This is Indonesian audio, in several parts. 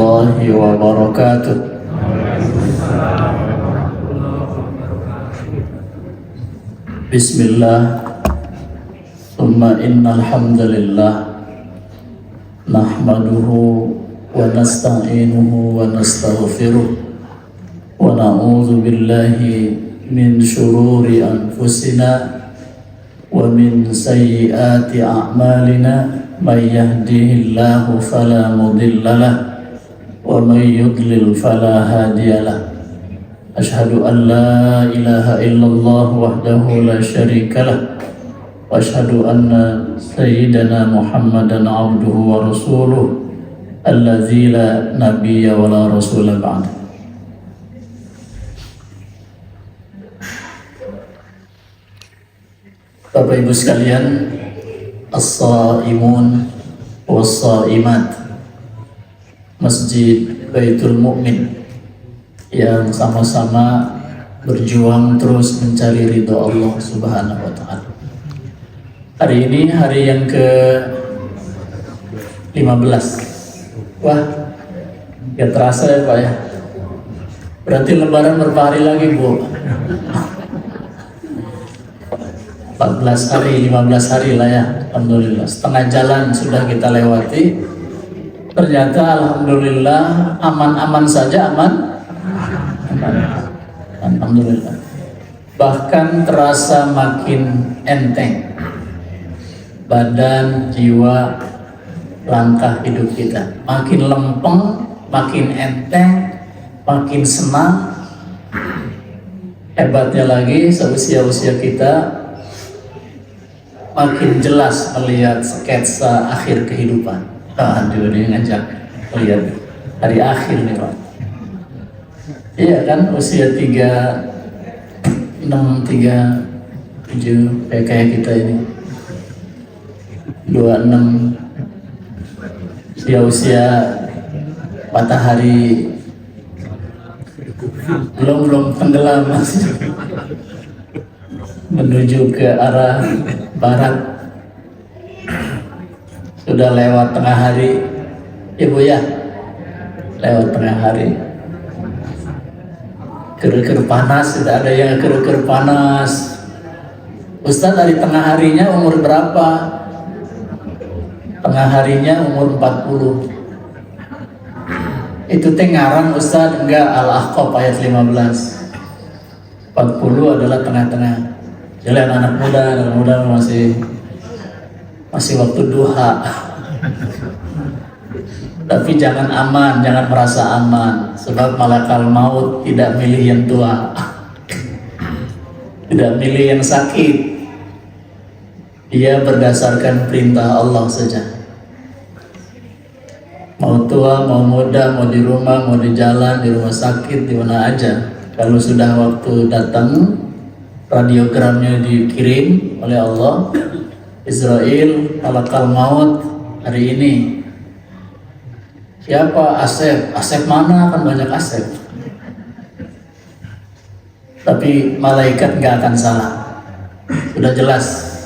warahmatullahi wabarakatuh. Bismillah. Tsumma innal hamdalillah nahmaduhu wa nasta'inuhu wa nastaghfiruh wa na'udzu billahi min shururi anfusina wa min sayyiati a'malina. May yahdihillahu fala mudilla lahu wa may yudlil fala hadiya lahu. Asyhadu an la ilaha illallah wahdahu la syarika lahu wa asyhadu anna sayyidana Muhammadan abduhu wa rasuluh alladzi la nabiyya wa la rasula ba'da. Bapak Ibu sekalian, as-shaimun was-shaimat Masjid Baitul Mukmin yang sama-sama berjuang terus mencari ridho Allah Subhanahu wa Ta'ala. Hari ini hari yang ke-15. Wah, gak terasa ya Pak ya. Berarti lebaran berapa hari lagi Bu? 14 hari, 15 hari lah ya. Alhamdulillah, setengah jalan sudah kita lewati. Ternyata alhamdulillah aman-aman saja, aman. Alhamdulillah. Bahkan terasa makin enteng badan, jiwa, langkah hidup kita. Makin lempeng, makin enteng, makin senang. Hebatnya lagi seusia-usia kita makin jelas melihat sketsa akhir kehidupan. Aduh, dia ngajak melihat hari akhir nih Pak. Iya kan, usia 36, 37 kayak kita ini 26, usia matahari belum tenggelam masih menuju ke arah barat, sudah lewat tengah hari, Ibu ya, lewat tengah hari. Ker-ker panas, sudah ada yang ker-ker panas. Ustadz dari tengah harinya umur berapa? Tengah harinya umur 40. Itu tengaran Ustadz, enggak, Al-Ahqaf ayat 15. 40 adalah tengah-tengah. Jadi anak muda masih waktu duha. Tapi jangan merasa aman, sebab malakal maut tidak milih yang tua, tidak milih yang sakit. Dia berdasarkan perintah Allah saja. Mau tua, mau muda, mau di rumah, mau di jalan, di rumah sakit, di mana aja. Kalau sudah waktu datang, radiogramnya dikirim oleh Allah, Israel, malakal maut hari ini. Siapa? Asep. Asep mana? Kan banyak Asep. Tapi malaikat nggak akan salah. Sudah jelas.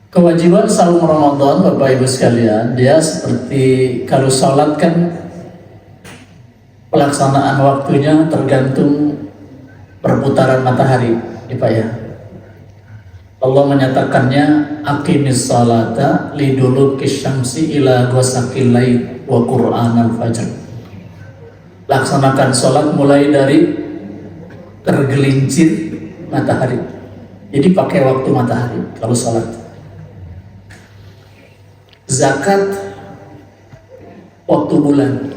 Kewajiban saum Ramadan, Bapak Ibu sekalian, dia seperti kalau sholat kan pelaksanaan waktunya tergantung perputaran matahari, ya Pak ya. Allah menyatakannya aqimis salata lidulukis syamsi ila ghasaqil lail wa qur'anal fajr. Laksanakan sholat mulai dari tergelincir matahari. Jadi pakai waktu matahari kalau sholat. Zakat waktu bulan.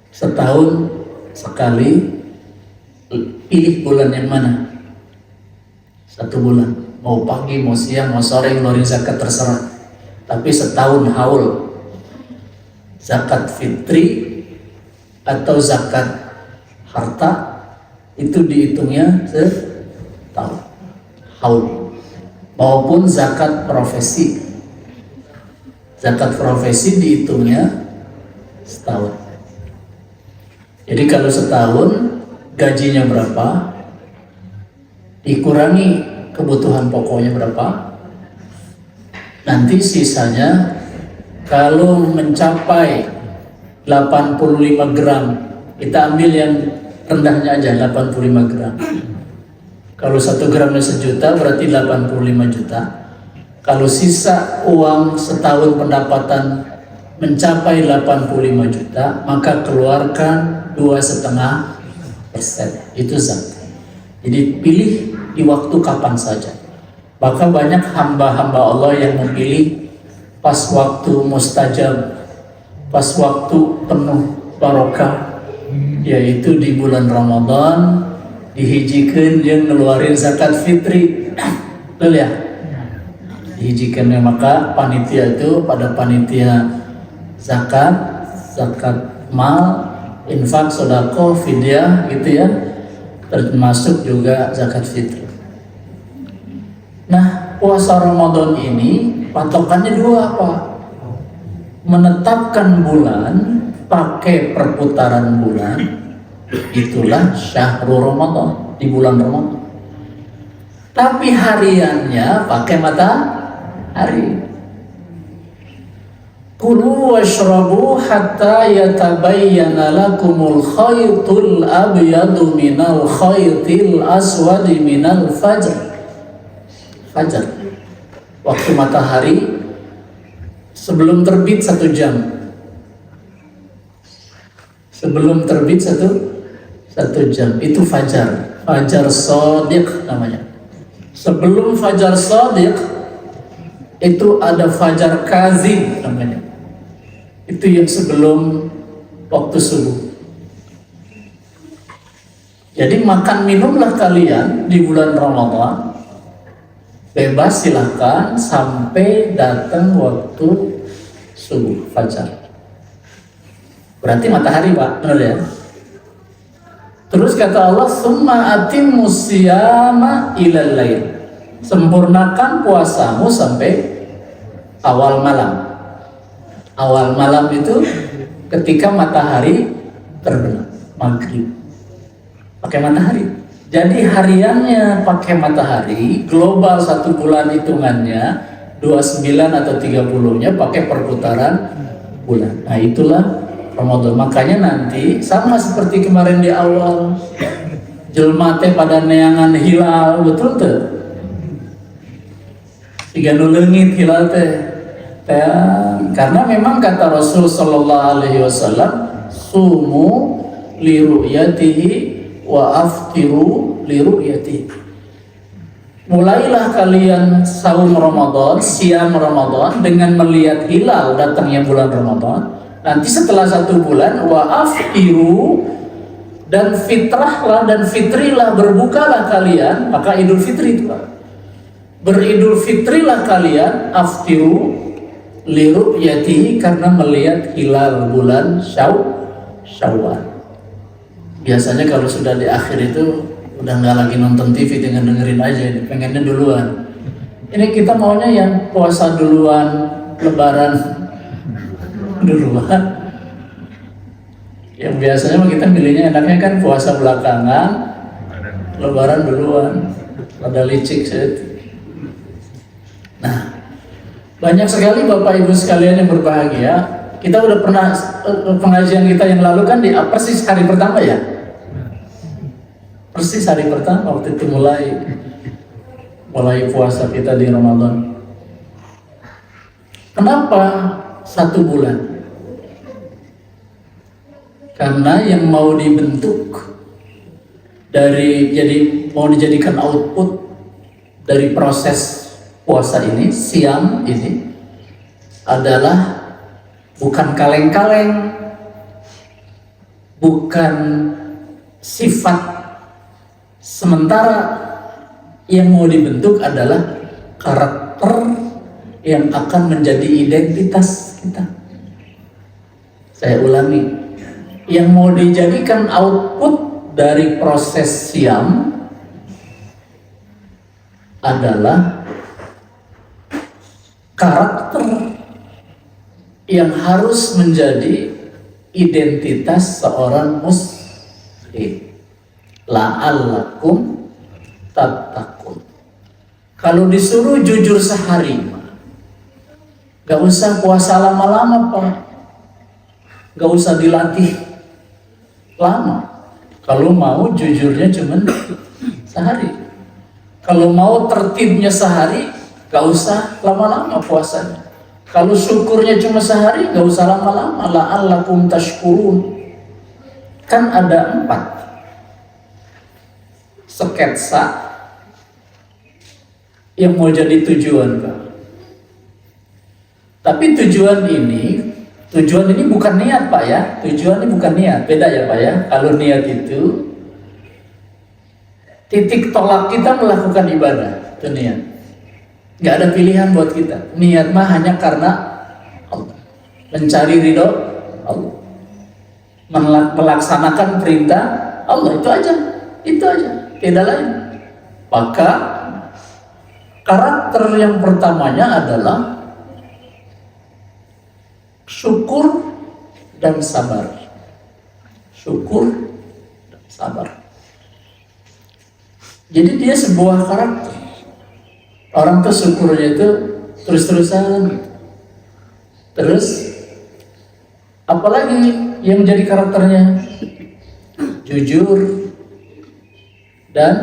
Setahun sekali, pilih bulan yang mana? Satu bulan, mau pagi, mau siang, mau sore, ngeluarin zakat terserah. Tapi setahun haul. Zakat fitri atau zakat harta itu dihitungnya setahun haul. Maupun zakat profesi. Zakat profesi dihitungnya setahun. Jadi kalau setahun gajinya berapa, dikurangi kebutuhan pokoknya berapa, nanti sisanya Kalau mencapai 85 gram, kita ambil yang rendahnya aja, 85 gram. Kalau 1 gramnya 1 juta berarti 85 juta. Kalau sisa uang setahun pendapatan mencapai 85 juta, maka keluarkan 2,5%. Itu zakat. Jadi pilih di waktu kapan saja. Maka banyak hamba-hamba Allah yang memilih pas waktu mustajab, pas waktu penuh barokah, yaitu di bulan Ramadan, dihijikan yang ngeluarin zakat fitri. Betul ya? Dihijikannya, maka panitia itu pada panitia zakat mal, infak, sedekah, fidyah gitu ya, termasuk juga zakat fitri. Nah, puasa Ramadan ini patokannya dua, apa? Menetapkan bulan pakai perputaran bulan, itulah syahrul Ramadan, di bulan Ramadan. Tapi hariannya pakai matahari. Kulu washrabu hatta yatabayyana lakumul khaytul abyadu minal khaytil aswadi minal fajr. Fajar, waktu matahari sebelum terbit 1 jam. Sebelum terbit satu jam itu fajar. Fajar shadiq namanya. Sebelum fajar shadiq itu ada fajar kazib namanya. Itu yang sebelum waktu subuh. Jadi makan minumlah kalian di bulan Ramadan bebas, silahkan sampai datang waktu subuh fajar. Berarti matahari, Pak, benar ya? Terus kata Allah, summa atimmus siyama ilal lail. Sempurnakan puasamu sampai awal malam. Awal malam itu ketika matahari terbenam, maghrib. Pakai matahari. Jadi hariannya pakai matahari, global 1 bulan hitungannya 29 atau 30-nya pakai perputaran bulan. Nah, itulah Ramadan. Makanya nanti sama seperti kemarin di awal, jelma teh pada neangan hilal, betul tuh? 3 leungit hilal teh. Karena memang kata Rasul sallallahu alaihi wasallam, sumu li ru'yatihi wa aftiru li ru'yati. Mulailah kalian saum Ramadan, siam Ramadan dengan melihat hilal datangnya bulan Ramadan. Nanti setelah 1 bulan wa aftiru, dan fitrahlah dan fitrilah, berbukalah kalian, maka Idul Fitri itu Pak. Beridul fitrilah kalian, aftiru li ru'yati, karena melihat hilal bulan Syawal. Biasanya kalau sudah di akhir itu udah nggak lagi nonton TV, dengan dengerin aja, pengennya duluan. Ini kita maunya yang puasa duluan, lebaran duluan. Yang biasanya kita milihnya enaknya kan puasa belakangan, lebaran duluan. Pada licik saya. Nah, banyak sekali Bapak Ibu sekalian yang berbahagia. Kita udah pernah pengajian kita yang lalu kan di persis hari pertama ya. Persis hari pertama waktu itu mulai puasa kita di Ramadan. Kenapa 1 bulan? Karena yang mau dibentuk mau dijadikan output dari proses puasa ini, siam ini adalah bukan kaleng-kaleng, bukan sifat sementara. Yang mau dibentuk adalah karakter yang akan menjadi identitas kita. Saya ulangi, yang mau dijadikan output dari proses siam adalah karakter yang harus menjadi identitas seorang muslim. La'allakum tattaqun. Kalau disuruh jujur sehari, Gak usah puasa lama-lama Pak, gak usah dilatih lama. Kalau mau jujurnya cuman sehari. Kalau mau tertibnya sehari, gak usah lama-lama puasanya. Kalau syukurnya cuma sehari, gak usah lama-lama. La'allakum tashkurun. Kan ada 4 sketsa yang mau jadi tujuan Pak. Tapi tujuan ini bukan niat Pak ya. Tujuan ini bukan niat, beda ya Pak ya. Kalau niat itu titik tolak kita melakukan ibadah, itu niat. Gak ada pilihan buat kita. Niat mah hanya karena Allah, mencari ridho Allah, melaksanakan perintah Allah, itu aja, tidak lain. Maka karakter yang pertamanya adalah syukur dan sabar. Syukur dan sabar. Jadi dia sebuah karakter. Orang tuh syukurnya itu terus-terusan. Terus apalagi yang menjadi karakternya? Jujur dan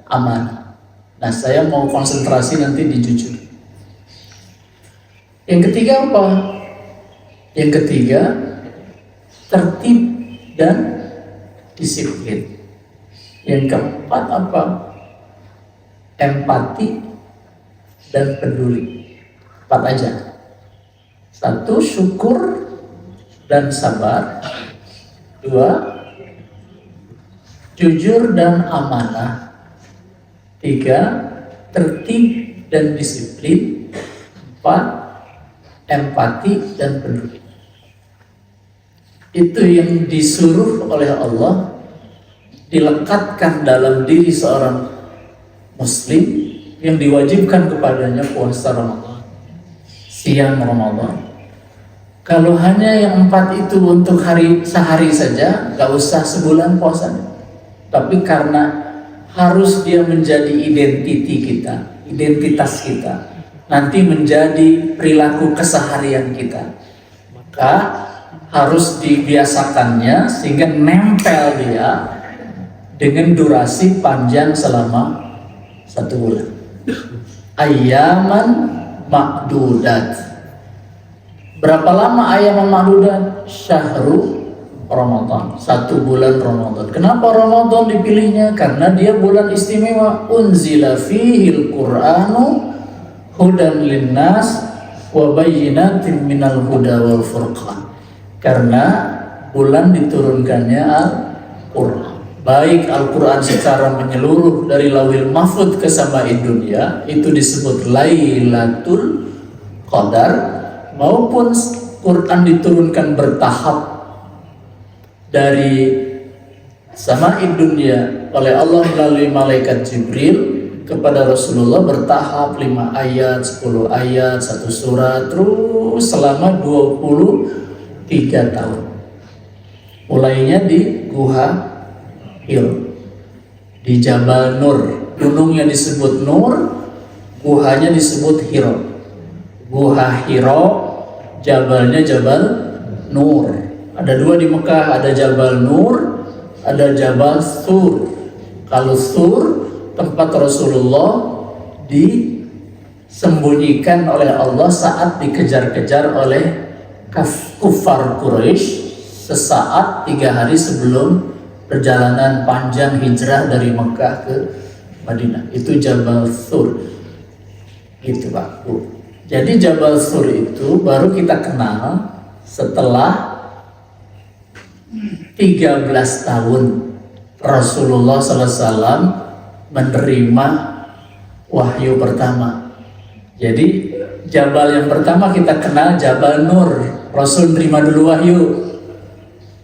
amanah. Nah, saya mau konsentrasi nanti di jujur. Yang ketiga apa? Yang ketiga, tertib dan disiplin. Yang keempat apa? Empati dan peduli. 4 aja. 1, syukur dan sabar. 2, jujur dan amanah. 3, tertib dan disiplin. 4, empati dan peduli. Itu yang disuruh oleh Allah, dilekatkan dalam diri seorang muslim yang diwajibkan kepadanya puasa Ramadan, siang Ramadan. Kalau hanya yang 4 itu untuk sehari saja, gak usah sebulan puasanya. Tapi karena harus dia menjadi identitas kita, nanti menjadi perilaku keseharian kita, maka harus dibiasakannya sehingga nempel dia dengan durasi panjang selama 1 bulan. Ayaman ma'dudat. Berapa lama ayaman ma'dudat? Syahrul Ramadan, 1 bulan Ramadan. Kenapa Ramadan dipilihnya? Karena dia bulan istimewa. Unzila fihil Qur'anu hudan linnas wa bayyinatin minal huda wal furqan. Karena bulan diturunkannya Al-Quran. Baik Al-Quran secara menyeluruh dari Lauhil Mahfudz ke sama'id dunia, itu disebut Lailatul Qadar, maupun Quran diturunkan bertahap dari sama'id dunia oleh Allah melalui malaikat Jibril kepada Rasulullah bertahap 5 ayat, 10 ayat, 1 surat, terus selama 23 tahun. Mulainya di Guha Hiro, di Jabal Nur. Gunungnya disebut Nur, guhanya disebut Hiro. Guha Hiro, jabalnya Jabal Nur. Ada 2 di Mekah, ada Jabal Nur, ada Jabal Sur. Kalau Sur, tempat Rasulullah disembunyikan oleh Allah saat dikejar-kejar oleh kufar Quraisy sesaat 3 hari sebelum perjalanan panjang hijrah dari Mekah ke Madinah. Itu Jabal Sur. Gitu Pak Bu. Jadi Jabal Sur itu baru kita kenal setelah 13 tahun Rasulullah SAW menerima wahyu pertama. Jadi Jabal yang pertama kita kenal Jabal Nur. Rasul menerima dulu wahyu.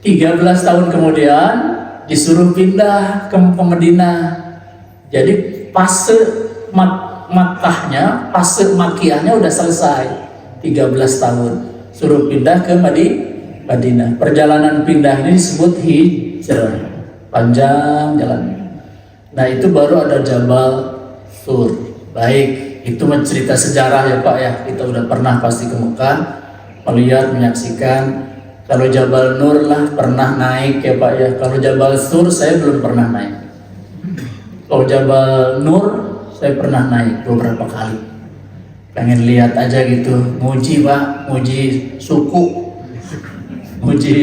13 tahun kemudian disuruh pindah ke Madinah. Jadi fase Makkahnya, fase Makkiyahnya udah selesai 13 tahun. Suruh pindah ke Madinah. Perjalanan pindah ini disebut hijrah. Panjang jalan. Nah, itu baru ada Jabal Sur. Baik. itu cerita sejarah ya Pak ya. Kita udah pernah pasti ke Mekah, melihat, menyaksikan. Kalau Jabal Nur lah pernah naik ya Pak ya. Kalau Jabal Sur saya belum pernah naik. Kalau Jabal Nur saya pernah naik beberapa kali. Pengen lihat aja gitu, muji Pak, muji suku, muji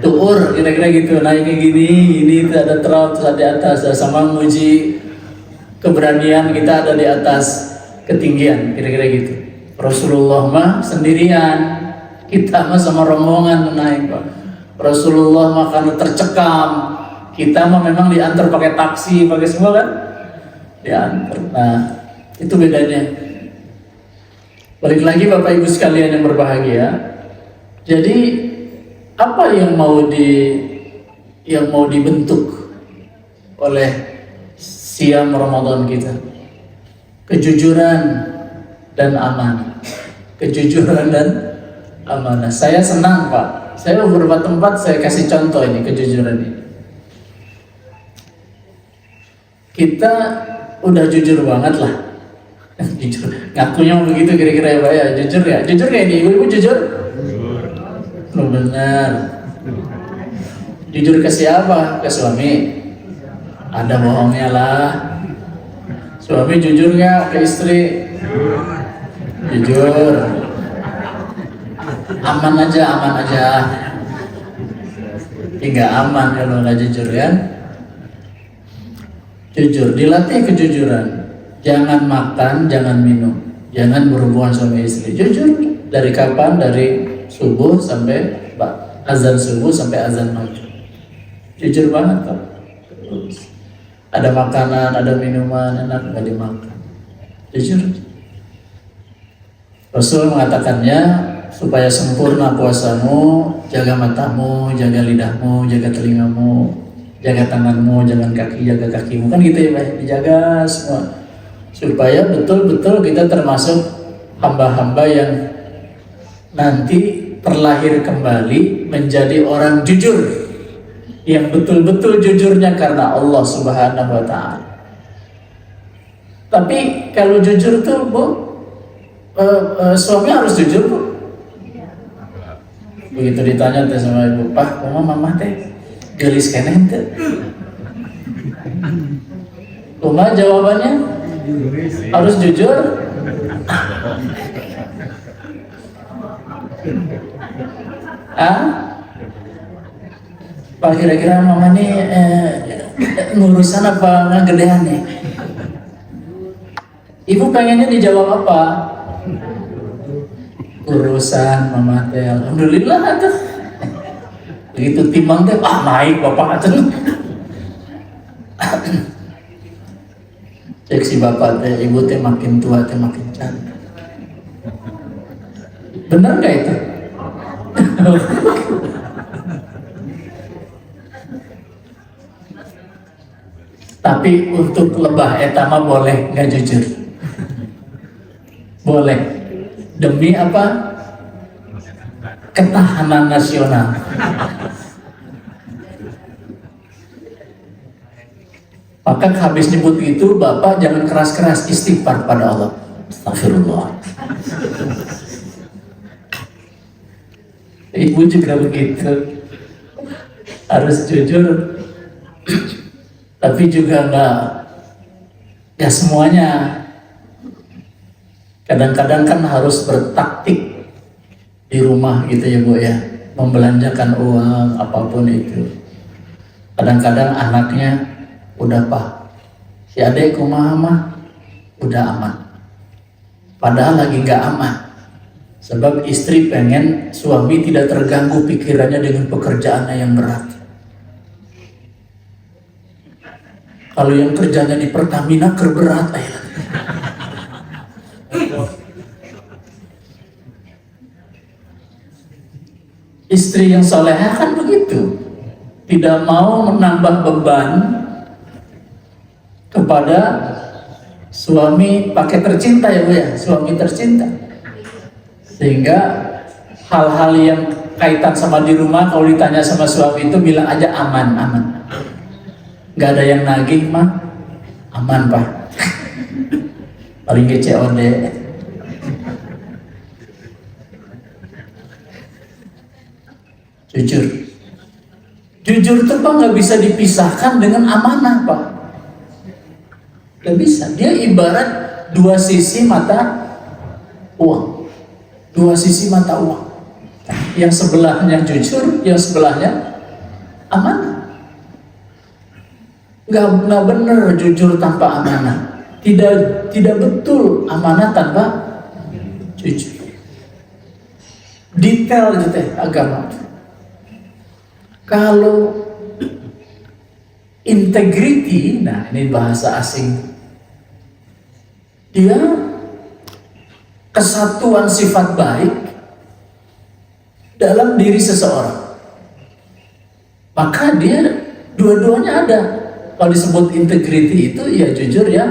tuur, kira-kira gitu. Naiknya gini, ini ada terap terus ada di atas, sama muji keberanian kita ada di atas ketinggian, kira-kira gitu. Rasulullah mah sendirian, kita mah sama rombongan naik Pak. Rasulullah mah karena tercekam, kita mah memang diantar pakai taksi, pakai semua kan, diantar. Nah itu bedanya. Balik lagi Bapak Ibu sekalian yang berbahagia. Jadi apa yang mau dibentuk oleh siam Ramadan kita? Kejujuran dan amanah. Kejujuran dan amanah. Saya senang Pak. Saya beberapa tempat saya kasih contoh ini kejujuran ini. Kita udah jujur banget lah. Jujur, ngakunya begitu kira-kira ya Pak ya. Jujur ya, jujur kayak ini. Ibu-ibu jujur? Oh, benar. Jujur ke siapa? Ke suami? Ada bohongnya lah. Suami jujur nggak ke istri? Jujur. Aman aja, aman aja. Nggak aman kalau nggak jujur ya. Jujur, dilatih kejujuran. Jangan makan, jangan minum, jangan berhubungan suami istri. Jujur, dari kapan? Dari subuh sampai azan subuh sampai azan maghrib. Jujur banget Pak. Ada makanan, ada minuman enak nggak dimakan. Jujur. Rasul mengatakannya supaya sempurna puasamu, jaga matamu, jaga lidahmu, jaga telingamu, jaga tanganmu, jangan kaki, jaga kakimu. Kan gitu ya Pak, dijaga semua. Supaya betul-betul kita termasuk hamba-hamba yang nanti terlahir kembali menjadi orang jujur, yang betul-betul jujurnya karena Allah Subhanahu wa Ta'ala. Tapi kalau jujur tuh Bu, suami harus jujur Bu. Begitu ditanya teh sama ibu, Pak, mama teh gelis keneh teh. Kuma jawabannya harus jujur. Pak, kira-kira mama nih ngurusan apa ngegedean nih? Ibu pengennya dijawab apa? Urusan mama teh, alhamdulillah tuh. Begitu timbang teh, naik bapak aja. Cek si bapak teh, ibu teh makin tua teh makin cantik. Benar nggak itu? Tapi untuk lebah etama boleh nggak jujur? Boleh. Demi apa? Ketahanan nasional. Maka habis nyebut itu, Bapak jangan keras-keras, istighfar pada Allah. Astagfirullah. Ibu juga begitu. Harus jujur. Tapi juga enggak, ya semuanya. Kadang-kadang kan harus bertaktik di rumah gitu ya Bu ya. Membelanjakan uang, apapun itu. Kadang-kadang anaknya, udah Pak, si adek kumaha mah udah aman. Padahal lagi nggak aman. Sebab istri pengen suami tidak terganggu pikirannya dengan pekerjaannya yang berat. Kalau yang kerjanya di Pertamina kerberat aja. Istri yang solehah kan begitu. Tidak mau menambah beban kepada suami pakai tercinta ya Bu ya, suami tercinta. Sehingga hal-hal yang kaitan sama di rumah kalau ditanya sama suami itu bilang aja aman. Nggak ada yang nagih mah, aman Pak. paling COD. Jujur. Jujur itu Pak nggak bisa dipisahkan dengan amanah Pak. Nggak bisa. Dia ibarat dua sisi mata uang. Dua sisi mata uang. Yang sebelahnya jujur, yang sebelahnya amanah. Nggak benar jujur tanpa amanah. Tidak betul amanah tanpa jujur. Detail gitu agama. Kalau integrity, nah ini bahasa asing, dia kesatuan sifat baik dalam diri seseorang, maka dia dua-duanya ada. Kalau disebut integrity itu ya jujur ya.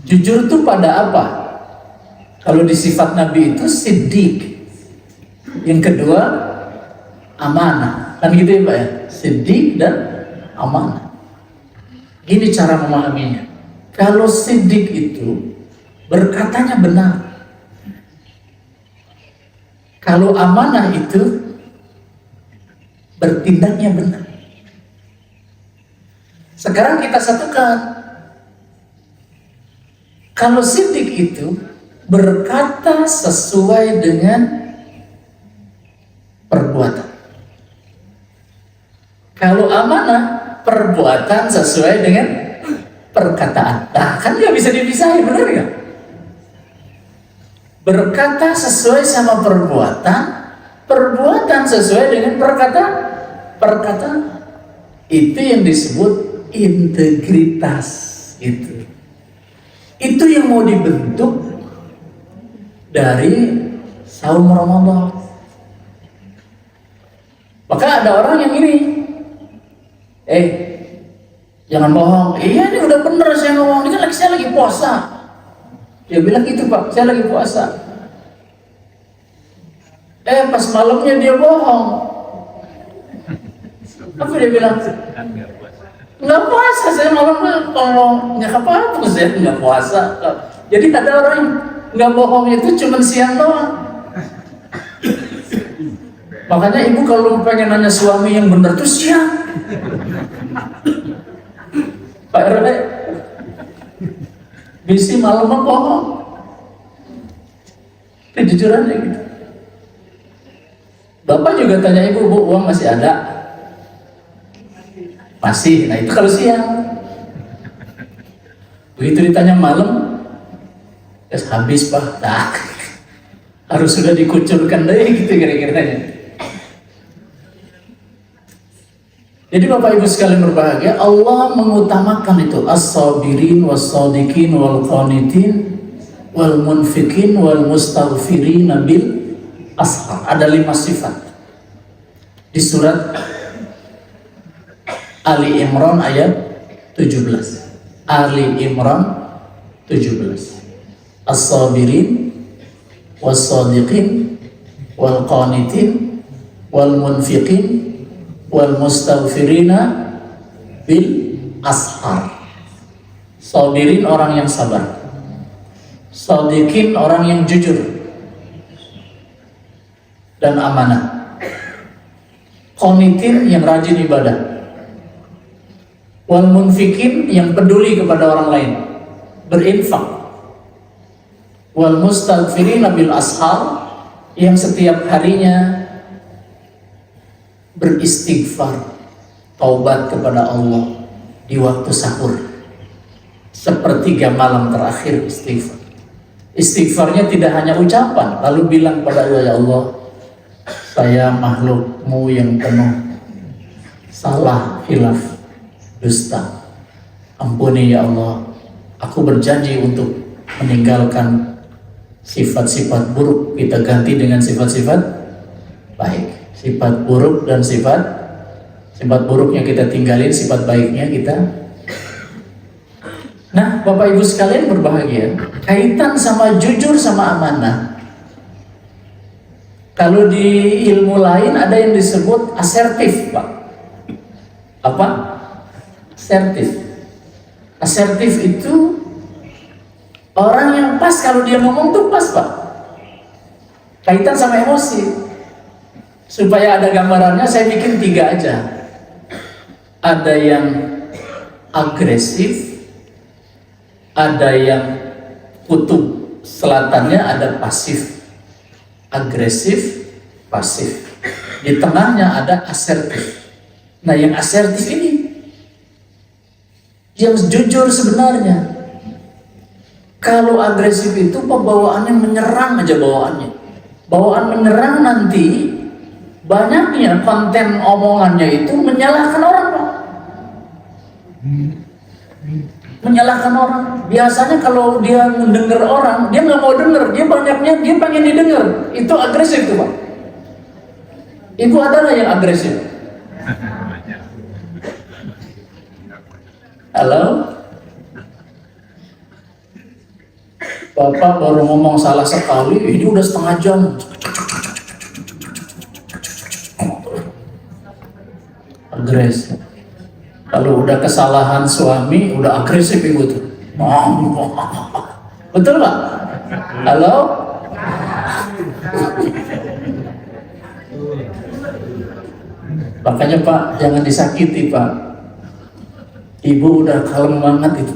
Jujur itu pada apa? Kalau di sifat Nabi itu siddiq. Yang kedua amanah, kan gitu ya Pak ya, siddiq dan amanah. Gini cara memahaminya. Kalau siddiq itu berkatanya benar, kalau amanah itu bertindaknya benar. Sekarang kita satukan. Kalau siddiq itu berkata sesuai dengan perbuatan. Kalau amanah, perbuatan sesuai dengan perkataan. Nah, kan nggak bisa dipisahin, benar nggak? Berkata sesuai sama perbuatan, perbuatan sesuai dengan perkataan. Itu yang disebut integritas. Itu yang mau dibentuk dari saum Ramadan. Maka ada orang yang ini, jangan bohong. Iya ini udah bener saya ngomong, ini kan saya lagi puasa. Dia bilang gitu Pak, saya lagi puasa. Pas malamnya dia bohong. Apa dia bilang? Nggak puasa, saya malamnya kalau nggak apa-apa saya nggak puasa. Jadi ada orang yang nggak bohong itu cuma siang doang. Makanya ibu kalau pengen nanya suami yang benar tuh siang. Pak RW, bisi malam bohong. Kejujurannya gitu. Bapak juga tanya ibu, Bu, uang masih ada? Masih. Nah itu kalau siang. Begitu ditanya malam, habis Pak. Nah, harus sudah dikucurkan deh gitu kira-kiranya. Jadi Bapak Ibu sekalian berbahagia, Allah mengutamakan itu as-sabirin was-sadiqin wal-qanitin wal-munfiqin wal-mustaghfirin bil ashar. Ada 5 sifat di surat Ali Imran ayat 17. Ali Imran 17. As-sabirin was-sadiqin wal-qanitin wal-munfiqin wal mustaghfirina bil ashar. Sabirin orang yang sabar, sadiqin orang yang jujur dan amanah, qanitin yang rajin ibadah, wal munfiqin yang peduli kepada orang lain, berinfak, wal mustaghfirina bil ashar yang setiap harinya beristighfar, taubat kepada Allah di waktu sahur, sepertiga malam terakhir istighfar. Istighfarnya tidak hanya ucapan, lalu bilang pada Allah, ya Allah, saya makhlukmu yang penuh salah, khilaf, dusta. Ampuni ya Allah, aku berjanji untuk meninggalkan sifat-sifat buruk, kita ganti dengan sifat-sifat baik. Sifat buruk dan sifat buruknya kita tinggalin, sifat baiknya kita. Nah Bapak Ibu sekalian berbahagia, kaitan sama jujur sama amanah. Kalau di ilmu lain ada yang disebut asertif Pak. Apa? Asertif. Asertif itu Orang yang pas kalau dia ngomong tuh pas Pak. Kaitan sama emosi. Supaya ada gambarannya saya bikin 3 aja. Ada yang agresif, ada yang kutub selatannya, ada pasif. Agresif, pasif. Di tengahnya ada asertif. Nah yang asertif ini yang jujur sebenarnya. Kalau agresif itu pembawaannya menyerang aja bawaannya. Bawaan menyerang nanti banyaknya konten omongannya itu menyalahkan orang Pak. Menyalahkan orang. Biasanya kalau dia mendengar orang, dia nggak mau dengar, dia banyaknya dia pengen didengar. Itu agresif tuh Pak. Ibu adalah yang agresif. Halo? Bapak baru ngomong salah sekali, ini udah setengah jam. Agresif. Kalau udah kesalahan suami, udah agresif ibu tuh. Betul Pak? Halo? Makanya Pak, jangan disakiti Pak. Ibu udah kalem banget itu.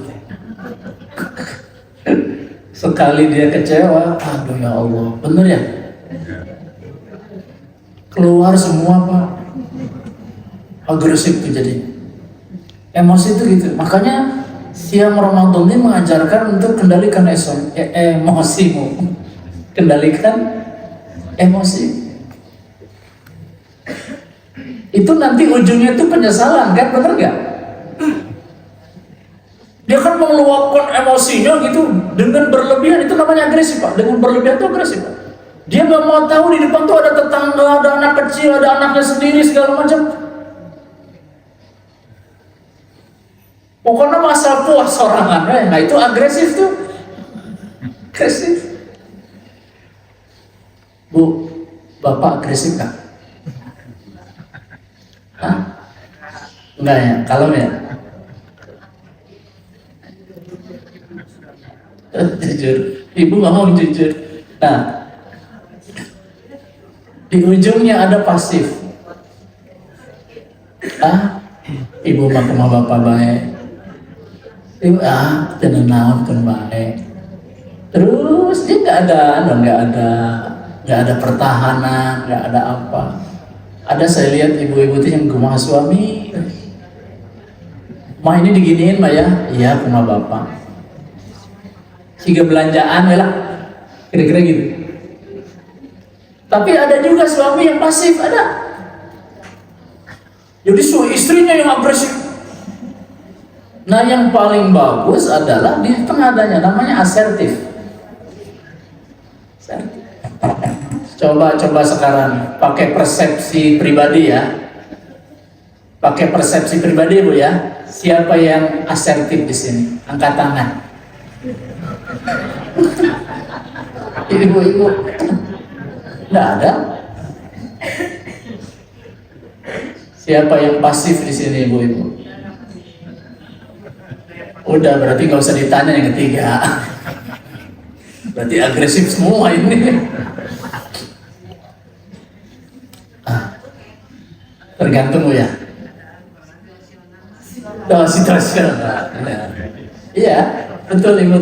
Sekali dia kecewa, aduh ya Allah, bener ya? Keluar semua Pak. Agresif tuh jadi. Emosi itu gitu. Makanya siang Ramadan ini mengajarkan untuk kendalikan emosimu. Kendalikan emosi. Itu nanti ujungnya itu penyesalan kan, bener nggak? Dia kan meluapkan emosinya gitu dengan berlebihan, itu namanya agresif Pak. Dengan berlebihan itu agresif Pak. Dia nggak mau tahu di depan tuh ada tetangga, ada anak kecil, ada anaknya sendiri segala macam. Pokoknya masa puas sorangan, nah itu agresif tuh. Agresif. Bu, Bapak agresif kan? Hah? Enggak ya, kalem ya? Jujur, ibu nggak mau jujur. Nah, di ujungnya ada pasif. Ibu mah kemah bapak baik. Ibu jangan naon kan baik. Terus dia nggak ada pertahanan, nggak ada apa. Ada saya lihat ibu-ibu itu yang kemah suami. Mah ini diginiin mah ya, iya kemah bapak. Jika belanjaan ya lah, kira-kira gitu. Tapi ada juga suami yang pasif, ada. Jadi istrinya yang agresif. Nah yang paling bagus adalah di tengah adanya, namanya asertif. Coba sekarang pakai persepsi pribadi ya. Pakai persepsi pribadi Bu ya. Siapa yang asertif di sini? Angkat tangan. Ibu-ibu nggak ada. Siapa yang pasif di sini ibu-ibu? Udah, berarti nggak usah ditanya yang ketiga. Berarti agresif semua ini. Tergantung ya. Situasional. Iya, betul ibu.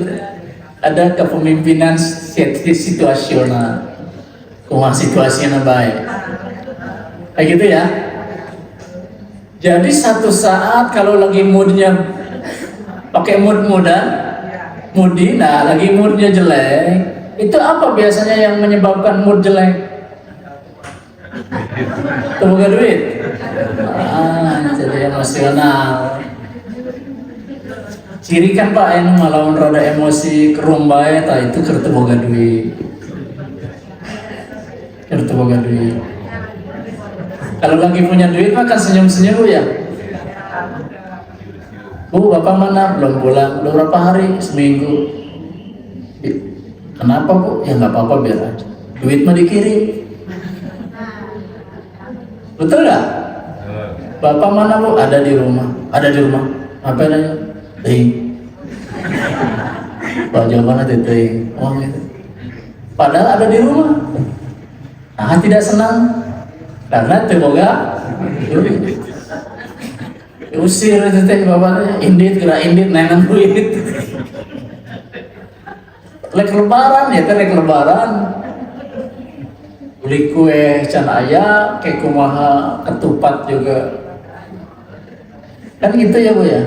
Ada kepemimpinan situasional. Kumah situasinya baik. Kayak gitu ya. Jadi satu saat kalau lagi moodnya pakai moody, nah lagi moodnya jelek, itu apa biasanya yang menyebabkan mood jelek? Temu duit. Jadi emosional. Ciri kan Pak yang malawan rada emosi kerumbai, itu kertu boga duit. Kertu boga duit. Kalau lagi punya duit mah kan senyum-senyum Bu ya. Bu, Bapak mana? Belum pulang. Udah berapa hari? Seminggu. Kenapa Bu? Ya nggak apa-apa, biar aja. Duit mah dikirim. Betul nggak? Bapak mana Bu? Ada di rumah. Ada di rumah. Apa namanya? Kalau jawabannya teteh, oh gitu. Padahal ada di rumah. Nah, tidak senang karena teboga usir itu teh bapaknya, indit kira indit nengan duit. Lek lebaran ya teh lek lebaran. Beli kue can aya, kayak kumaha ketupat juga. Kan gitu ya Bu ya.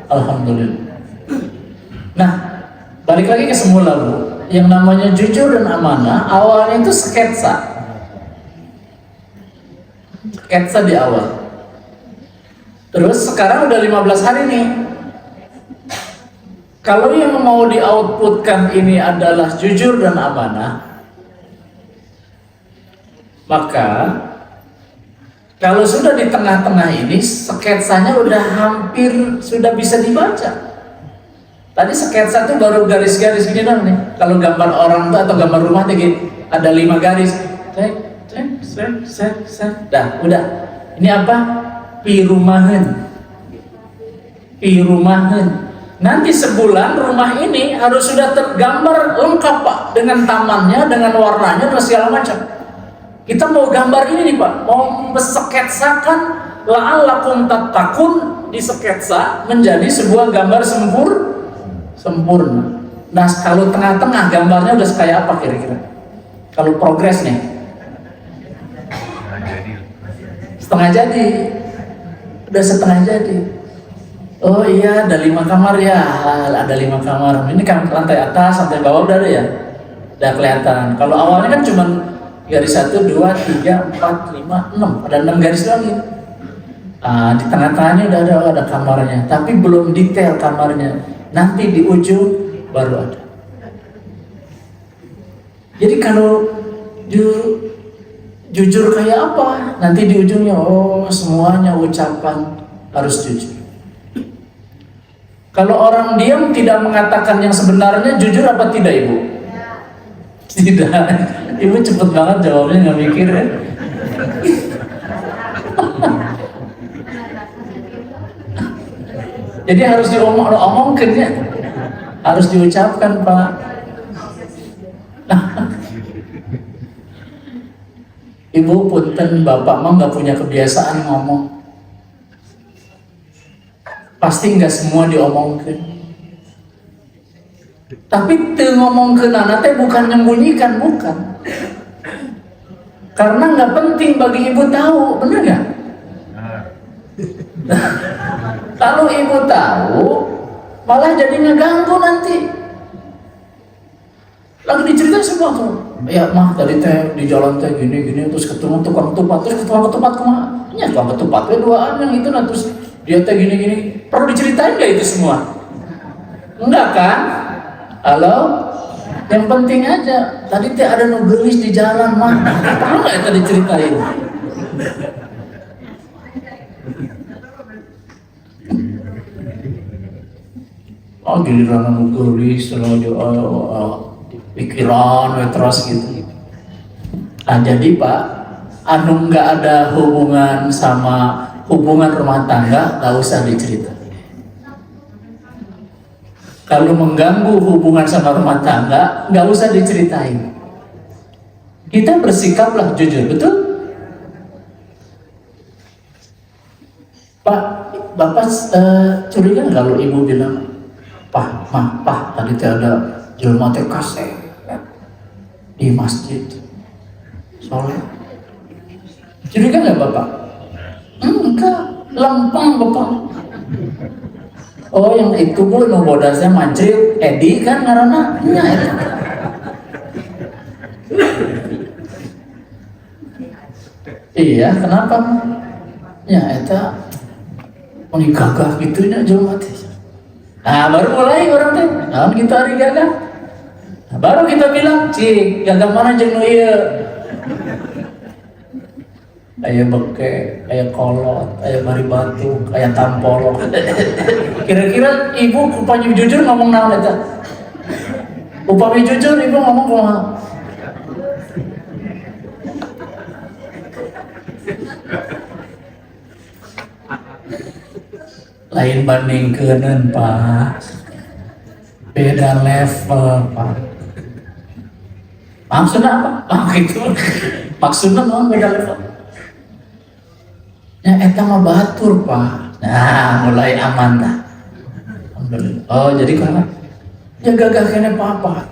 Alhamdulillah. Nah, balik lagi ke semula Bu. Yang namanya jujur dan amanah awalnya itu sketsa di awal. Terus sekarang udah 15 hari nih. Kalau yang mau di outputkan ini adalah jujur dan amanah, maka kalau sudah di tengah-tengah ini sketsanya udah hampir sudah bisa dibaca. Tadi sketsa itu baru garis-garis gini dong nih. Kalau gambar orang tuh atau gambar rumah tuh gini, ada 5 garis. Dah, udah. Ini apa? Pirumahan. Nanti sebulan rumah ini harus sudah tergambar lengkap Pak, dengan tamannya, dengan warnanya dan segala macam. Kita mau gambar ini nih Pak, mau mensketsakan la'allakum tattaqun, disketsa menjadi sebuah gambar sempurna. Nah, kalau tengah-tengah gambarnya udah kayak apa kira-kira? Kalau progres nih, setengah jadi, udah setengah jadi. Oh iya, ada 5 kamar ya, ada 5 kamar. Ini kan lantai atas, lantai bawah udah ada ya, udah kelihatan. Kalau awalnya kan cuma garis 1, 2, 3, 4, 5, 6, ada 6 garis lagi. Di tengah-tengahnya udah ada kamarnya, tapi belum detail kamarnya. Nanti di ujung baru ada. Jadi kalau jujur kayak apa? Nanti di ujungnya, oh semuanya ucapan harus jujur. Kalau orang diam tidak mengatakan yang sebenarnya, jujur apa tidak Ibu? Tidak. Ibu cepet banget jawabnya, nggak mikir ya. Jadi harus diomongkan ya, harus diucapkan Pak. Ibu punten, bapak mah nggak punya kebiasaan ngomong. Pasti nggak semua diomongkan. Tapi ngomongkan anak teh bukan menyembunyikan, bukan. Karena nggak penting bagi ibu tahu, bener nggak? Kalau ibu tahu, malah jadi ngeganggu nanti. Lagi diceritain semua tuh. Ya mah tadi teh di jalan teh gini terus ketemu tukang ketupat, kemana? Ya tukang ketupatnya 2 yang itu, nah terus dia teh gini. Perlu diceritain nggak itu semua? Enggak kan? Halo? Yang penting aja. Tadi teh ada nugelis di jalan mah. Perlu nggak itu diceritain? Oh giliran nugelis selalu pikiran terus gitu. Jadi Pak, anu nggak ada hubungan sama hubungan rumah tangga, nggak usah diceritain. Kalau mengganggu hubungan sama rumah tangga, nggak usah diceritain. Kita bersikaplah jujur, betul? Pak, Bapak curiga kalau ibu bilang, Pak, tadi ada jelma teh kasih di masjid, soleh. Curiga nggak Bapak? Enggak, lempeng Bapak. Oh yang itu Bu, nu bodasnya Majid, Edi kan karena nya itu. Iya, kenapa? Ya itu ini gagah gitu nya jelema teh. Nah baru mulai orang teh, naon kita hari gagah. Nah, baru kita bilang, cik, gagah mana jeung nu ieu? Aya beke, aya kolot, aya bari batu, aya tampolok. Kira-kira ibu upami jujur ngomong naon eta? Upami jujur ibu ngomong kumaha? Lain bandingkeun Pak. Beda level, Pak. Maksudnya apa? Itu maksudnya memang beda level. Ya eta mah batur, Pak. Nah, mulai aman dah. Oh, jadi kan ya gagah kene papa.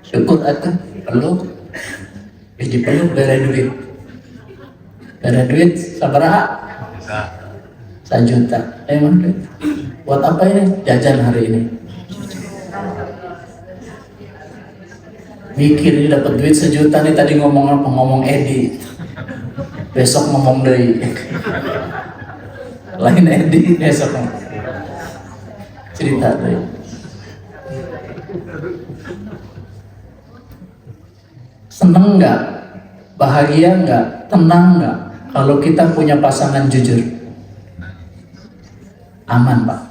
Syukur atuh peluk. Biji peluk bere duit. Bere duit sabaraha? 1 juta. Emang duit. Buat apa ini? Jajan hari ini. Mikir ini dapat duit 1 juta nih, tadi ngomong apa? Ngomong Edi. Besok ngomong deui. Lain Edi besok cerita deui. Seneng nggak? Bahagia nggak? Tenang nggak? Kalau kita punya pasangan jujur? Aman, Pak.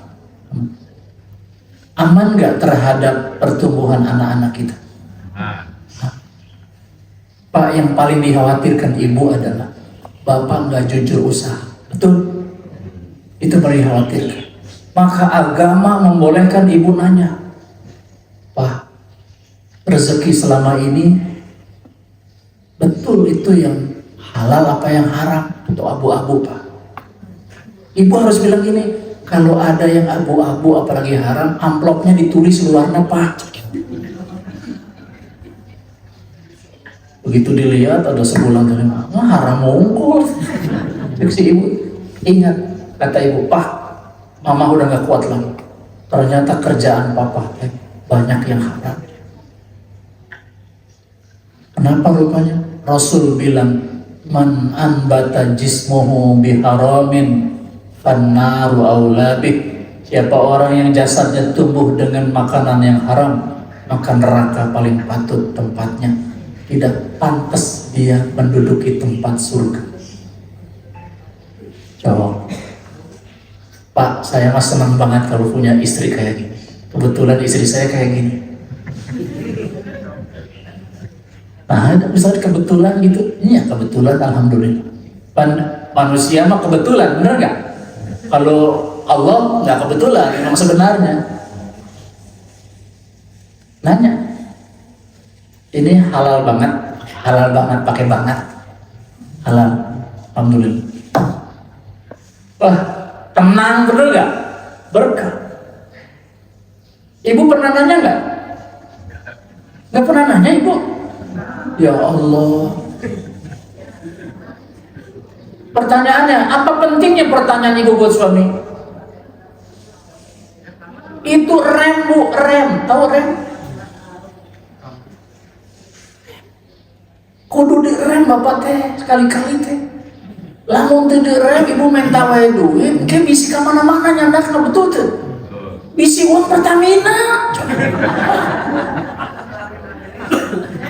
Aman nggak terhadap pertumbuhan anak-anak kita? Pak, yang paling dikhawatirkan ibu adalah bapak nggak jujur usaha. Betul? Itu paling dikhawatirkan. Maka agama membolehkan ibu nanya, Pak, rezeki selama ini betul itu yang halal apa yang haram atau abu-abu, Pak? Ibu harus bilang gini, kalau ada yang abu-abu apalagi haram, amplopnya ditulis luarnya, Pak. Begitu dilihat ada sebulan terima, haram mungkul. Si ibu ingat, kata ibu, Pak, mama udah gak kuat lagi. Ternyata kerjaan papa banyak yang haram. Kenapa rupanya? Rasul bilang, man anbata jismuhu biharamin fannaru aulabih. Siapa orang yang jasadnya tumbuh dengan makanan yang haram, maka neraka paling patut tempatnya. Tidak pantas dia menduduki tempat surga. Coba, Pak, saya mah senang banget kalau punya istri kayak gini. Kebetulan istri saya kayak gini. Nah, misalnya kebetulan gitu, iya kebetulan, alhamdulillah. Manusia mah kebetulan, bener nggak? Kalau Allah nggak kebetulan, memang sebenarnya. Nanya, ini halal banget pakai banget, halal, alhamdulillah. Wah, tenang, bener nggak? Berkah. Ibu pernah nanya nggak? Nggak pernah nanya ibu. Ya Allah. Pertanyaannya, apa pentingnya pertanyaan ibu buat suami? Itu rem, Bu, rem. Tahu rem? Kudu di rem bapak teh, sekali-kali teh. Lamun teh di rem, ibu minta wae duit, ke bisi ka mana-mana nyandakna betul teh. Bisi uang Pertamina.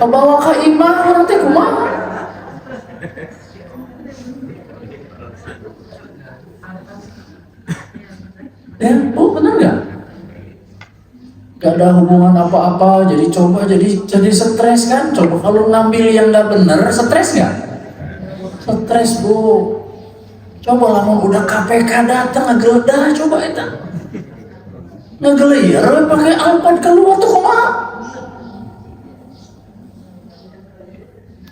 Kebawa ke imah orang teh kumaha? Ya, Bu, benar nggak? Gak ada hubungan apa-apa, jadi coba jadi stres kan? Coba kalau ngambil yang nggak bener, stres nggak? Stres, Bu. Coba lamun udah KPK datang ngegeledah, coba itu ngegelir, pakai Alphard keluar tuh kumaha?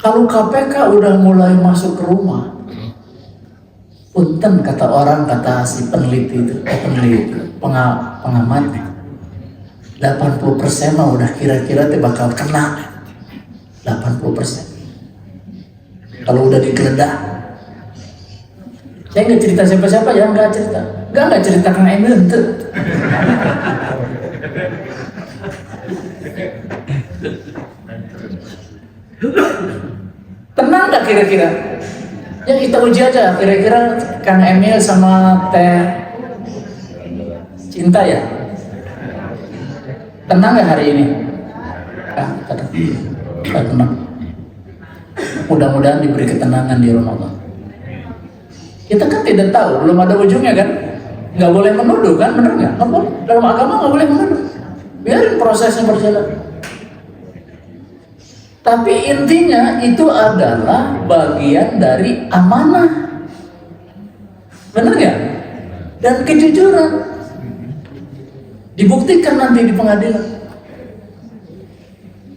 Kalau KPK udah mulai masuk ke rumah, punten kata orang, kata si peneliti itu, pengamat, 80% mah udah kira-kira teh bakal kena. 80%. Kalau udah digeledah. Saya nggak cerita siapa-siapa ya, nggak cerita. Nggak cerita Kang Emil itu. Tenang nggak kira-kira? Ya kita uji aja, kira-kira Kang Emil sama Teh Cinta ya? Tenang nggak hari ini? Tenang. Mudah-mudahan diberi ketenangan di Ramadan. Kita kan tidak tahu, belum ada ujungnya kan? Nggak boleh menuduh kan, benar nggak? Nggak boleh. Dalam agama nggak boleh menuduh. Biarin prosesnya berjalan. Tapi intinya itu adalah bagian dari amanah. Benar nggak? Dan kejujuran. Dibuktikan nanti di pengadilan.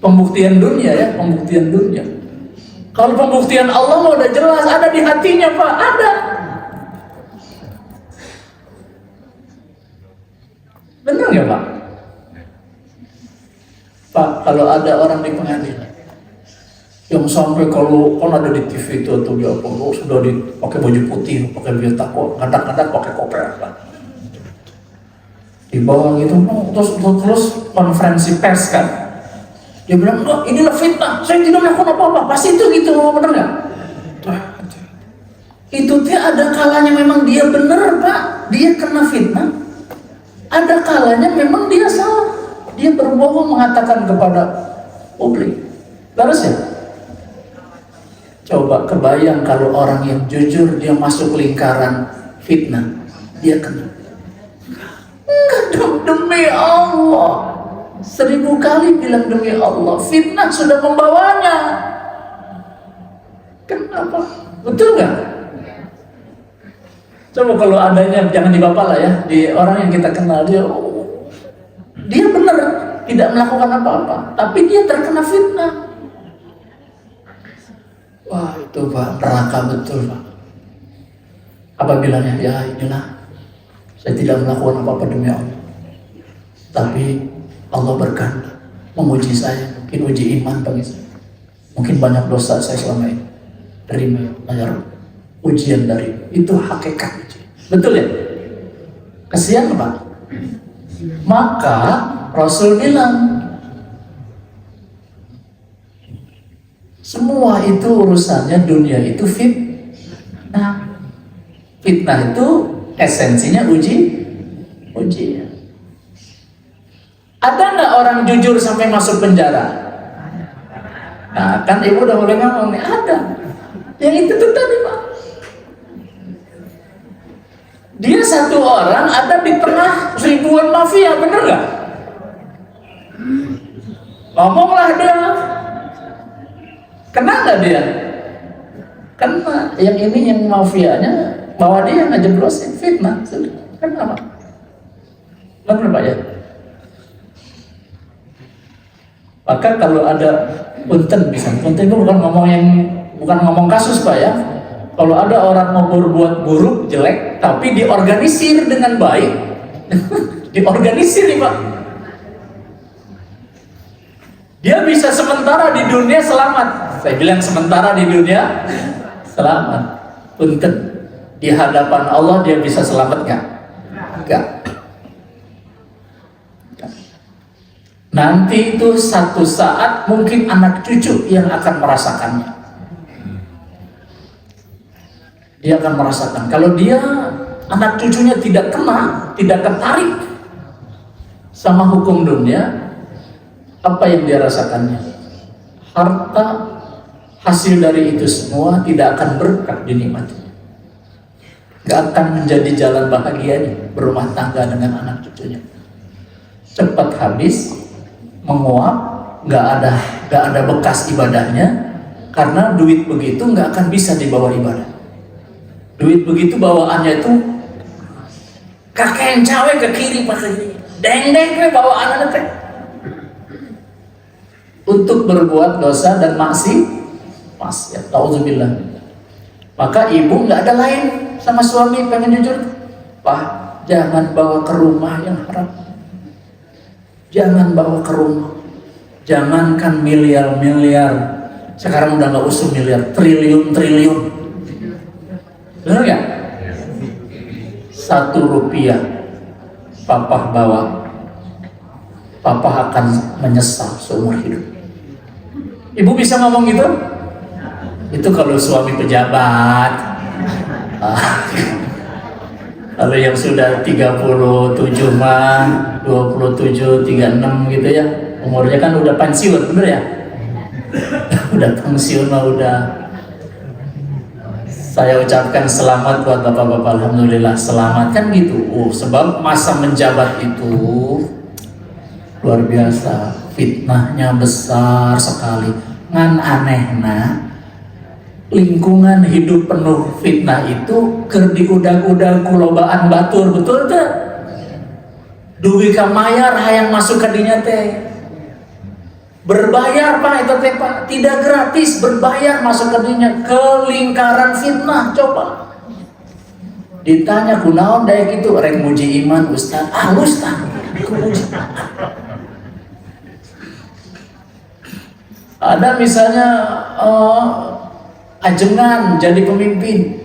Pembuktian dunia ya, pembuktian dunia. Kalau pembuktian Allah udah jelas, ada di hatinya Pak, ada. Benar nggak Pak? Pak, kalau ada orang di pengadilan yang sampai kalau kan ada di TV itu atau di apa, sudah dipakai baju putih, pakai baju takwa, kadang-kadang pakai koper Pak. Di bawah gitu, terus konferensi pers kan. Dia bilang, enggak, inilah fitnah, saya tidak melakukan apa-apa. Pasti itu gitu, benar nggak? Itu ada kalanya memang dia benar Pak, dia kena fitnah. Ada kalanya memang dia salah, dia berbohong mengatakan kepada publik. Terus ya? Coba kebayang kalau orang yang jujur dia masuk lingkaran fitnah, dia kena. Enggak dong, demi Allah. 1000 kali bilang demi Allah, fitnah sudah membawanya. Kenapa? Betul nggak? Coba kalau adanya, jangan di bapak lah ya, di orang yang kita kenal, dia benar tidak melakukan apa-apa, tapi dia terkena fitnah. Wah itu Pak, neraka betul Pak. Apa bilangnya? Ya inilah, saya tidak melakukan apa-apa demi Allah, tapi Allah berkehendak menguji saya, mungkin uji iman bagi saya. Mungkin banyak dosa saya selama ini. Terima ya Rabb, ujian dari itu hakikat ujian. Betul ya? Kesian Pak. Maka Rasul bilang, semua itu urusannya dunia itu fitnah. Fitnah itu esensinya ujian. Ada nggak orang jujur sampai masuk penjara? Nah kan ibu udah mulai ngomong nih, ada. Yang itu tuh tadi Pak. Dia satu orang ada di tengah ribuan mafia, bener nggak? Ngomonglah dia. Kena nggak dia? Kena. Yang ini yang mafianya bawa dia ngejeblosin fitnah. Kenapa? Bener Pak ya? Maka kalau ada punten itu bukan ngomong kasus Pak ya. Kalau ada orang mau berbuat buruk, jelek, tapi diorganisir dengan baik, diorganisir nih Pak. Dia bisa sementara di dunia selamat. Saya bilang sementara di dunia selamat. Punten, di hadapan Allah dia bisa selamat nggak? Nggak. Nanti itu satu saat mungkin anak cucu yang akan merasakannya. Dia akan merasakan. Kalau dia anak cucunya tidak kena, tidak tertarik sama hukum dunia, apa yang dia rasakannya? Harta hasil dari itu semua tidak akan berkah dinikmatinya. Gak akan menjadi jalan bahagianya berumah tangga dengan anak cucunya. Cepat habis, menguap, nggak ada bekas ibadahnya, karena duit begitu nggak akan bisa dibawa ibadah. Duit begitu bawaannya itu kakek cawe ke kiri pakai deng bawaannya teh untuk berbuat dosa dan maksiat. Auzubillah. Maka ibu nggak ada lain sama suami pengen jujur, Pak, jangan bawa ke rumah yang haram. Jangan bawa ke rumah. Jangankan miliar-miliar. Sekarang udah nggak usah miliar, triliun-triliun. Benar nggak? 1 rupiah papa bawa, papa akan menyesal seumur hidup. Ibu bisa ngomong gitu? Itu kalau suami pejabat. Kalau yang sudah 37 mah 27, 36 gitu ya, umurnya kan udah pensiun, bener ya? Udah pensiun mah udah. Saya ucapkan selamat buat bapak-bapak, alhamdulillah selamat kan gitu. Sebab masa menjabat itu luar biasa, fitnahnya besar sekali. ngan anehna lingkungan hidup penuh fitnah itu keur diudag-udag kulobaan batur, betul teh? Dugi ka mayar hayang masuk ka dinya teh. Berbayar Pak itu teh Pak, tidak gratis, berbayar masuk ke dinya, ke lingkaran fitnah. Coba ditanya kunaon daek itu rek muji iman Ustaz, Ustaz ada misalnya ajengan jadi pemimpin,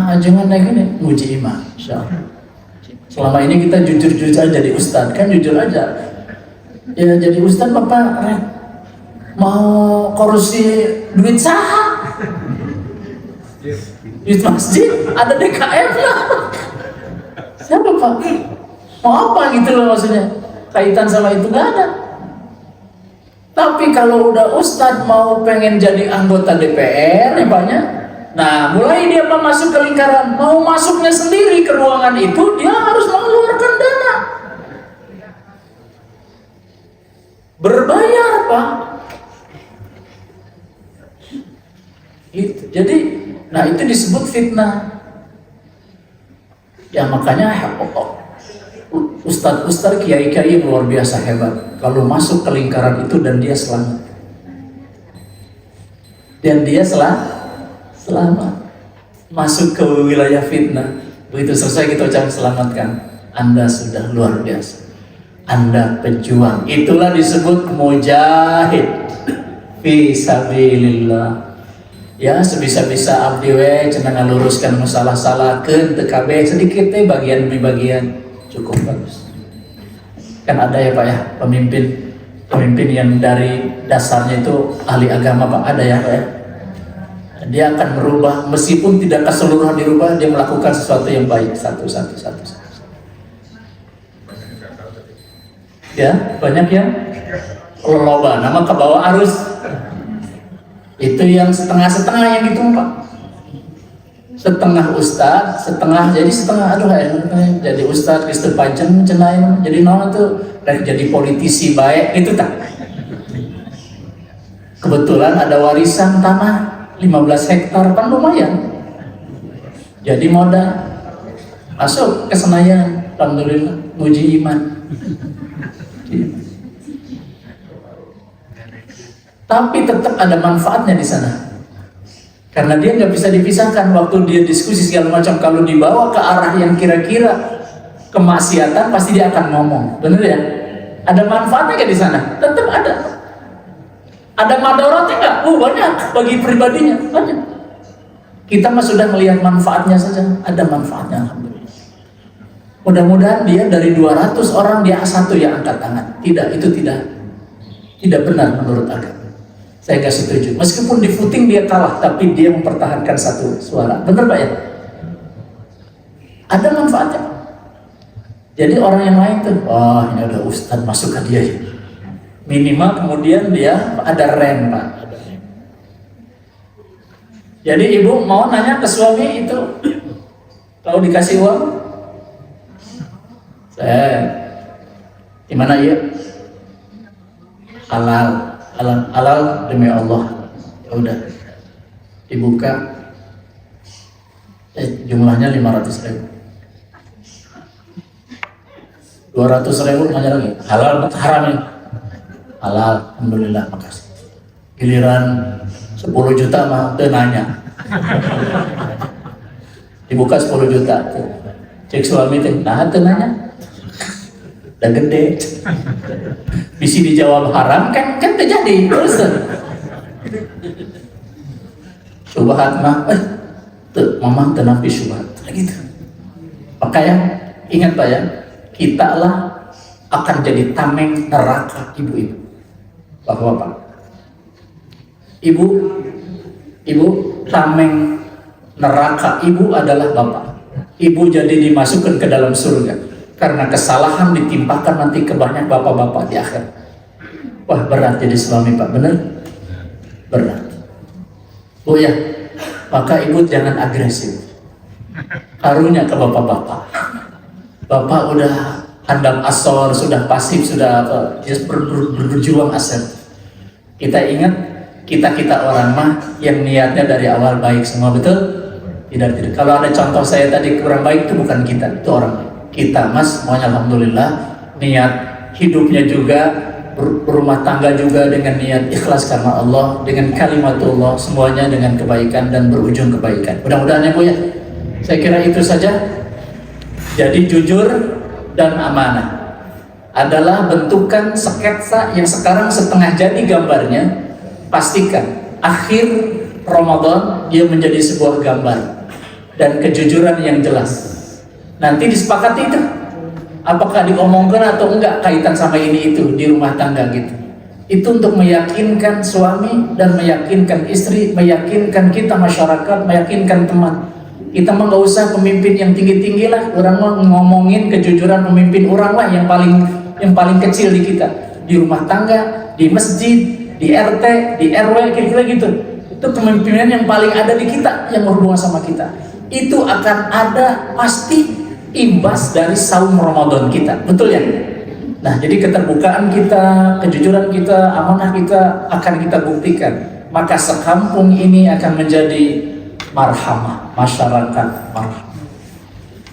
ajengan naik ini muji iman. Selama ini kita jujur-jujur aja jadi Ustaz, kan jujur aja ya, jadi Ustaz Bapak rek mau korupsi duit saha di masjid, ada DKM lah. Siapa Pak? Mau apa gitu loh maksudnya? Kaitan sama itu nggak ada. Tapi kalau udah Ustadz mau pengen jadi anggota DPR nih banyak. Nah mulai dia masuk ke lingkaran, mau masuknya sendiri ke ruangan itu dia harus mengeluarkan dana. Berbayar Pak. Gitu. Jadi nah itu disebut fitnah. Ya makanya ustadz-ustadz, kiai-kiai yang luar biasa hebat kalau masuk ke lingkaran itu dan dia selamat. Dan dia selamat masuk ke wilayah fitnah. Begitu selesai kita ucapkan selamatkan, Anda sudah luar biasa. Anda pejuang. Itulah disebut mujahid fi sabilillah. Ya sebisa-bisa abdi we cenah ngaluruskan masalah-salah keun teu kabeh sedikit teh bagian demi bagian cukup bagus. Kan ada ya Pak ya pemimpin yang dari dasarnya itu ahli agama Pak, ada ya Pak ya. Dia akan merubah meskipun tidak keseluruhan dirubah, dia melakukan sesuatu yang baik satu. Ya banyak yang loba nama kebawa arus. Itu yang setengah-setengah yang gitu Pak. Setengah ustad, setengah jadi setengah jadi ustad Kristen pancen cenah jadi naon tuh dari jadi politisi baik itu tak. Kebetulan ada warisan tanah 15 hektar kan lumayan. Jadi modal masuk ke Senayan, alhamdulillah muji iman. Tapi tetap ada manfaatnya di sana, karena dia nggak bisa dipisahkan. Waktu dia diskusi segala macam, kalau dibawa ke arah yang kira-kira kemaksiatan, pasti dia akan ngomong, bener ya? Ada manfaatnya nggak di sana? Tetap ada. Ada madaratnya nggak? Banyak bagi pribadinya, banyak. Kita mah sudah melihat manfaatnya saja, ada manfaatnya, alhamdulillah. Mudah-mudahan dia dari 200 orang dia satu yang angkat tangan. Tidak, itu tidak benar menurut agama. Saya nggak setuju. Meskipun di voting dia kalah, tapi dia mempertahankan satu suara. Benar Pak ya? Ada manfaatnya. Jadi orang yang lain tuh, ini ada ustadz masuk ke dia. Minimal kemudian dia ada rem Pak. Jadi ibu mau nanya ke suami itu, kalau dikasih uang, gimana ya? Halal demi Allah. Ya udah dibuka, jumlahnya 500.000, 200.000 nanya lagi halal atau haram ya? Halal, alhamdulillah, makasih. Giliran 10 juta mah teu nanya. Dibuka 10 juta, cek suami teh, nah teu nanya. Udah gede, bisa dijawab haram kan terjadi terus. Syubhat mah, tuh mamang tenang di syubhat, gitu. Makanya ingat Pak ya, kita lah akan jadi tameng neraka ibu-ibu, bapak-bapak. Ibu tameng neraka ibu adalah bapak. Ibu jadi dimasukkan ke dalam surga. Karena kesalahan ditimpakan nanti ke banyak bapak-bapak di akhir. Wah berat jadi suami Pak, bener? Berat. Oh ya, maka ibu jangan agresif. Karunya ke bapak-bapak. Bapak udah handap asor, sudah pasif, sudah berjuang asep. Kita ingat, kita orang mah yang niatnya dari awal baik semua, betul? Tidak. Kalau ada contoh saya tadi kurang baik, itu bukan kita, itu orang. Kita mas semuanya alhamdulillah niat hidupnya juga, berumah tangga juga dengan niat ikhlas karena Allah, dengan kalimatullah, semuanya dengan kebaikan dan berujung kebaikan. Mudah-mudahan ya Bu ya. Saya kira itu saja. Jadi jujur dan amanah adalah bentukan sketsa yang sekarang setengah jadi gambarnya. Pastikan akhir Ramadan dia menjadi sebuah gambar dan kejujuran yang jelas. Nanti disepakati itu, apakah diomongkan atau enggak kaitan sama ini itu di rumah tangga gitu. Itu untuk meyakinkan suami dan meyakinkan istri, meyakinkan kita masyarakat, meyakinkan teman. Kita mah nggak usah pemimpin yang tinggi-tinggi lah, orang mah ngomongin kejujuran pemimpin orang lah yang paling kecil di kita, di rumah tangga, di masjid, di RT, di RW, kira-kira gitu. Itu kepemimpinan yang paling ada di kita, yang berhubungan sama kita. Itu akan ada pasti imbas dari saum Ramadan kita, betul ya? Nah, jadi keterbukaan kita, kejujuran kita, amanah kita akan kita buktikan. Maka sekampung ini akan menjadi marhamah, masyarakat marhamah.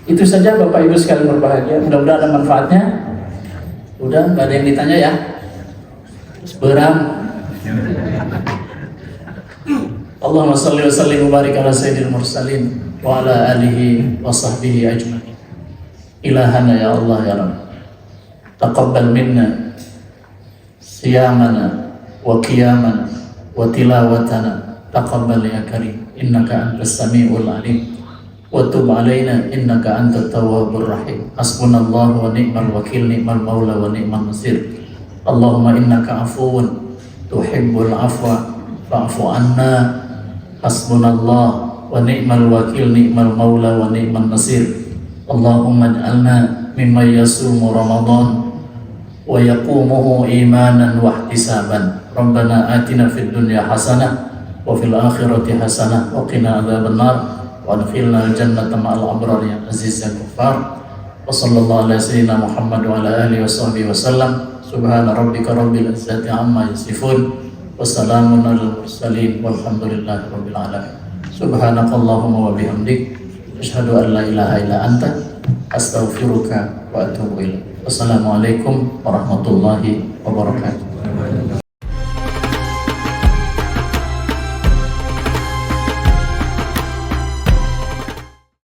Itu saja Bapak Ibu sekalian berbahagia. Mudah-mudahan ada manfaatnya. Udah, nggak ada yang ditanya ya? Beram. Allahumma shalli wa sallim wa barik ala sayyidil mursalin wa ala alihi wa sahbihi ajma'in. Ilahana ya Allah ya Rabb, taqabbal minna siyamana wa qiyamana wa tilawatana, taqabbal ya karim, innaka antas sami'ul alim, wa tub alaina innaka antat tawwabur rahim. Hasbunallahu wa ni'mal wakil, ni'mal maula wa ni'mal nasir. Allahumma innaka afuwun tuhibbul afwa fa'fu anna. Hasbunallah wa ni'mal wakil, ni'mal maula wa ni'mal nasir. Allahumma ij'alna mimman yasumu Ramadan wa yaqumuhu imanan wa ihtisaban. Rabbana atina fid dunya hasanah wa fil akhirati hasanah wa qina adzabannar wa adkhilna al-jannata ma'al abrar ya aziz ya ghaffar. Wa sallallahu ala sayyidina Muhammad wa ala alihi wa sahbihi wa sallam. Subhana rabbika rabbil izzati amma yasifun wa salamun alal mursalin walhamdulillahi rabbil alamin. Subhanakallahumma wa bihamdik, asyhadu an la ilaha illa anta, astaghfiruka wa atubu ilaik. Wassalamualaikum warahmatullahi wabarakatuh.